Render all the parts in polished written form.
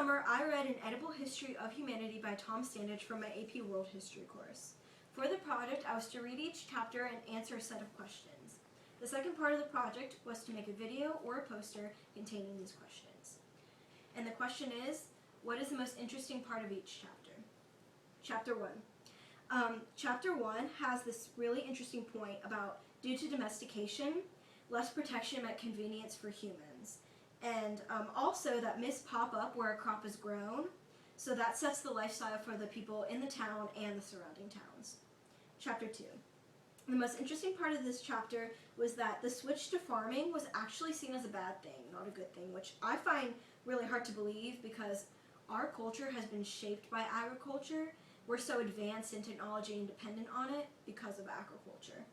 summer, I read An Edible History of Humanity by Tom Standage from my AP World History course. For the project, I was to read each chapter and answer a set of questions. The second part of the project was to make a video or a poster containing these questions. And the question is, what is the most interesting part of each chapter? Chapter 1. Chapter 1 has this really interesting point about, due to domestication, less protection meant convenience for humans. And also that myths pop up where a crop is grown, so that sets the lifestyle for the people in the town and the surrounding towns. Chapter 2. The most interesting part of this chapter was that the switch to farming was actually seen as a bad thing, not a good thing, which I find really hard to believe because our culture has been shaped by agriculture. We're so advanced in technology and dependent on it because of agriculture.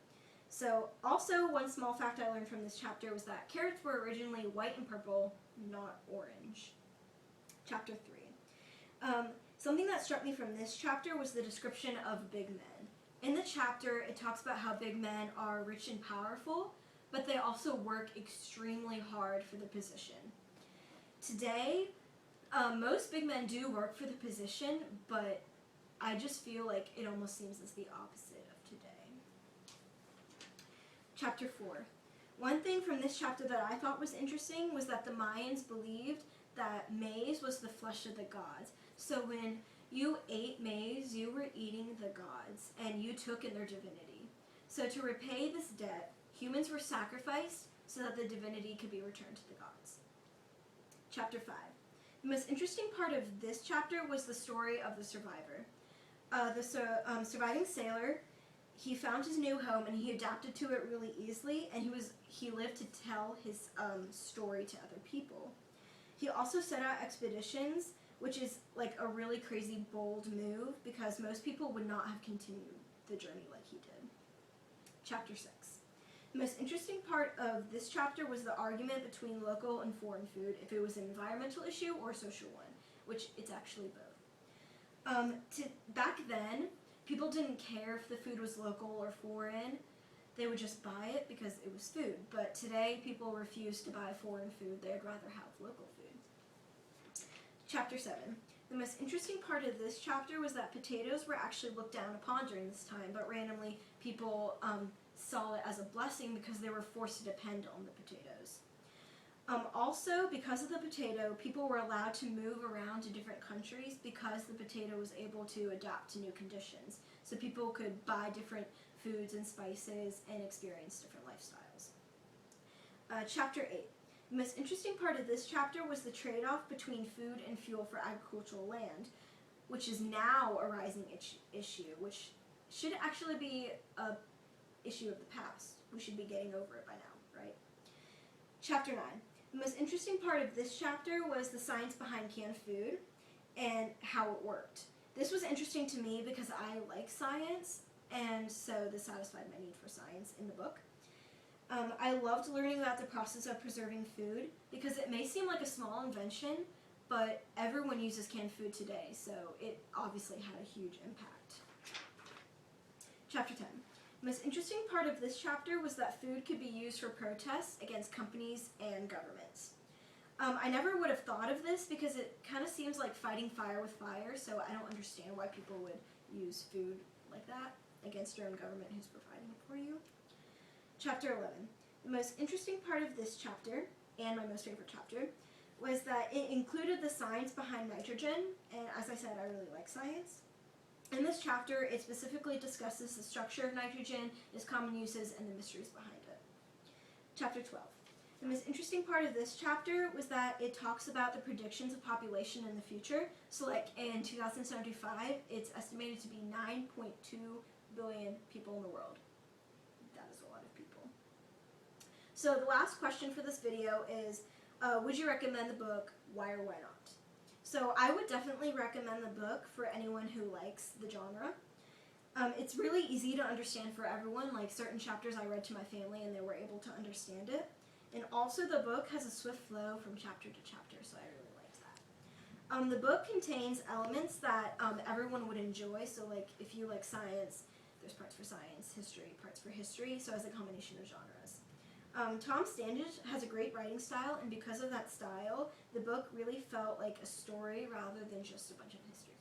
So also one small fact I learned from this chapter was that carrots were originally white and purple, not orange. Chapter 3. Something that struck me from this chapter was the description of big men. In the chapter, it talks about how big men are rich and powerful, but they also work extremely hard for the position. Today, most big men do work for the position, but I just feel like it almost seems as the opposite of today. Chapter 4. One thing from this chapter that I thought was interesting was that the Mayans believed that maize was the flesh of the gods. So when you ate maize, you were eating the gods, and you took in their divinity. So to repay this debt, humans were sacrificed so that the divinity could be returned to the gods. Chapter 5. The most interesting part of this chapter was the story of the survivor. The surviving sailor, he found his new home and he adapted to it really easily, and he lived to tell his story to other people. He also set out expeditions, which is like a really crazy bold move because most people would not have continued the journey like he did. Chapter 6. The most interesting part of this chapter was the argument between local and foreign food, if it was an environmental issue or a social one, which it's actually both. Back then, people didn't care if the food was local or foreign. They would just buy it because it was food. But today, people refuse to buy foreign food. They'd rather have local food. Chapter 7. The most interesting part of this chapter was that potatoes were actually looked down upon during this time, but randomly people saw it as a blessing because they were forced to depend on the potatoes. Also, because of the potato, people were allowed to move around to different countries because the potato was able to adapt to new conditions. So people could buy different foods and spices and experience different lifestyles. Chapter 8. The most interesting part of this chapter was the trade-off between food and fuel for agricultural land, which is now a rising issue, which should actually be an issue of the past. We should be getting over it by now, right? Chapter 9. The most interesting part of this chapter was the science behind canned food and how it worked. This was interesting to me because I like science, and so this satisfied my need for science in the book. I loved learning about the process of preserving food because it may seem like a small invention, but everyone uses canned food today, so it obviously had a huge impact. Chapter 10. The most interesting part of this chapter was that food could be used for protests against companies and governments. I never would have thought of this because it kind of seems like fighting fire with fire, so I don't understand why people would use food like that against your own government who's providing it for you. Chapter 11. The most interesting part of this chapter, and my most favorite chapter, was that it included the science behind nitrogen, and as I said, I really like science. In this chapter, it specifically discusses the structure of nitrogen, its common uses, and the mysteries behind it. Chapter 12. The most interesting part of this chapter was that it talks about the predictions of population in the future. So like in 2075, it's estimated to be 9.2 billion people in the world. That is a lot of people. So the last question for this video is, would you recommend the book? Why or why not? So I would definitely recommend the book for anyone who likes the genre. It's really easy to understand for everyone. Like certain chapters I read to my family and they were able to understand it. And also the book has a swift flow from chapter to chapter, so I really liked that. The book contains elements that everyone would enjoy. So like if you like science, there's parts for science, history, parts for history, so as a combination of genres. Tom Standage has a great writing style, and because of that style, the book really felt like a story rather than just a bunch of history